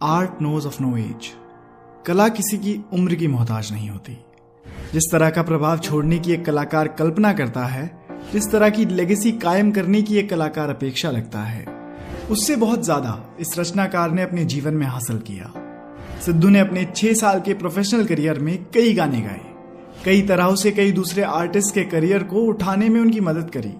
Art knows of no age. कला किसी की उम्र की मोहताज नहीं होती। जिस तरह का प्रभाव छोड़ने की एक कलाकार कल्पना करता है, जिस तरह की लेगेसी कायम करने की एक कलाकार अपेक्षा लगता है, उससे बहुत ज्यादा इस रचनाकार ने अपने जीवन में हासिल किया। सिद्धू ने अपने 6 साल के प्रोफेशनल करियर में कई गाने गाए, कई तरह से कई दूसरे आर्टिस्ट के करियर को उठाने में उनकी मदद करी,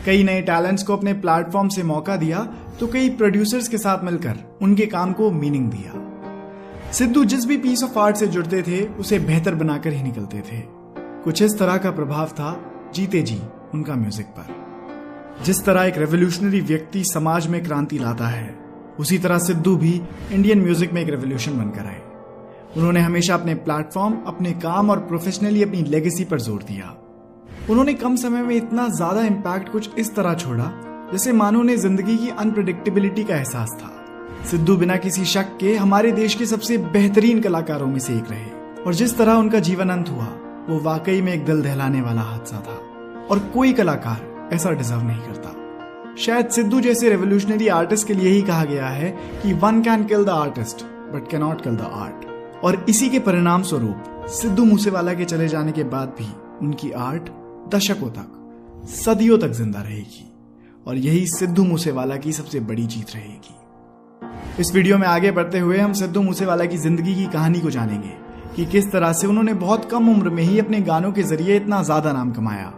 कई नए टैलेंट्स को अपने प्लेटफॉर्म से मौका दिया, तो कई प्रोड्यूसर्स के साथ मिलकर उनके काम को मीनिंग दिया। सिद्धू जिस भी पीस ऑफ आर्ट से जुड़ते थे उसे बेहतर बनाकर ही निकलते थे। कुछ इस तरह का प्रभाव था जीते जी उनका म्यूजिक पर। जिस तरह एक रेवोल्यूशनरी व्यक्ति समाज में क्रांति लाता है, उसी तरह सिद्धू भी इंडियन म्यूजिक में एक रेवोल्यूशन बनकर आए। उन्होंने हमेशा अपने प्लेटफॉर्म, अपने काम और प्रोफेशनली अपनी लेगेसी पर जोर दिया। उन्होंने कम समय में इतना ज्यादा इम्पैक्ट कुछ इस तरह छोड़ा जैसे मानो उन्हें जिंदगी की अनप्रेडिक्टेबिलिटी का एहसास था। सिद्धू बिना किसी शक के हमारे देश के सबसे बेहतरीन कलाकारों में से एक रहे, और जिस तरह उनका जीवन अंत हुआ वो वाकई में एक दिल दहलाने वाला हादसा था, और कोई कलाकार ऐसा डिजर्व नहीं करता। शायद सिद्धू जैसे रेवोल्यूशनरी आर्टिस्ट के लिए ही कहा गया है कि one can kill the artist but can not kill the art. और इसी के परिणाम स्वरूप सिद्धू मूसेवाला के चले जाने के बाद भी उनकी आर्ट दशकों तक, सदियों तक जिंदा रहेगी, और यही सिद्धू मूसेवाला की सबसे बड़ी जीत रहेगी। इस वीडियो में आगे बढ़ते हुए हम सिद्धू मूसेवाला की जिंदगी की कहानी को जानेंगे कि किस तरह से उन्होंने बहुत कम उम्र में ही अपने गानों के जरिए इतना ज्यादा नाम कमाया,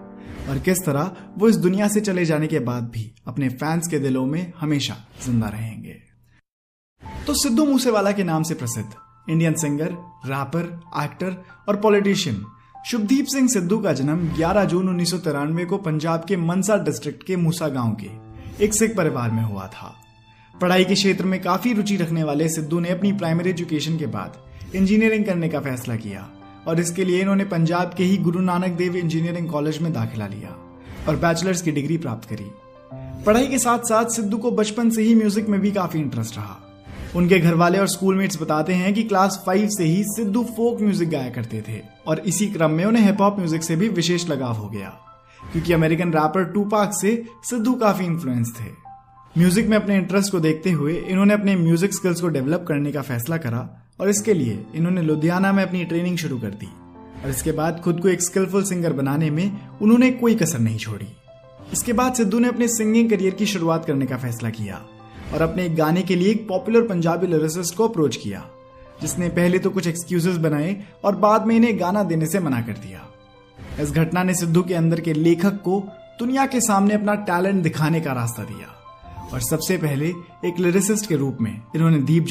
और किस तरह वो इस दुनिया से चले जाने के बाद भी अपने फैंस के दिलों में हमेशा जिंदा रहेंगे। तो सिद्धू मूसेवाला के नाम से प्रसिद्ध इंडियन सिंगर, रैपर, एक्टर और पॉलिटिशियन शुभदीप सिंह सिद्धू का जन्म 11 जून 1993 को पंजाब के मनसा डिस्ट्रिक्ट के मूसा गांव के एक सिख परिवार में हुआ था। पढ़ाई के क्षेत्र में काफी रुचि रखने वाले सिद्धू ने अपनी प्राइमरी एजुकेशन के बाद इंजीनियरिंग करने का फैसला किया, और इसके लिए इन्होंने पंजाब के ही गुरु नानक देव इंजीनियरिंग कॉलेज में दाखिला लिया और बैचलर्स की डिग्री प्राप्त करी। पढ़ाई के साथ साथ सिद्धू को बचपन से ही म्यूजिक में भी काफी इंटरेस्ट रहा। उनके घर वाले और स्कूलमेट्स बताते हैं कि क्लास 5 से ही सिद्धू फोक म्यूजिक गाया करते थे, और इसी क्रम में उन्हें हिप हॉप म्यूजिक से भी विशेष लगाव हो गया, क्योंकि अमेरिकन रैपर टूपाक से सिद्धू काफी इन्फ्लुएंस थे। म्यूजिक में अपने इंटरेस्ट को देखते हुए इन्होंने अपने म्यूजिक स्किल्स को डेवलप करने का फैसला करा, और इसके लिए इन्होंने लुधियाना में अपनी ट्रेनिंग शुरू कर दी, और इसके बाद खुद को एक स्किलफुल सिंगर बनाने में उन्होंने कोई कसर नहीं छोड़ी। इसके बाद सिद्धू ने अपने सिंगिंग करियर की शुरुआत करने का फैसला किया और अपने एक गाने के लिए एक पॉपुलर पंजाबी लिरिसिस्ट को अप्रोच किया, जिसने पहले तो कुछ एक्सक्यूजेस बनाए और बाद में इन्हें गाना देने से मना कर दिया। इस घटना ने सिद्धू के अंदर के लेखक को दुनिया के सामने अपना टैलेंट दिखाने का रास्ता दिया, और सबसे पहले एक लिरिसिस्ट के रूप में इन्होंने दीप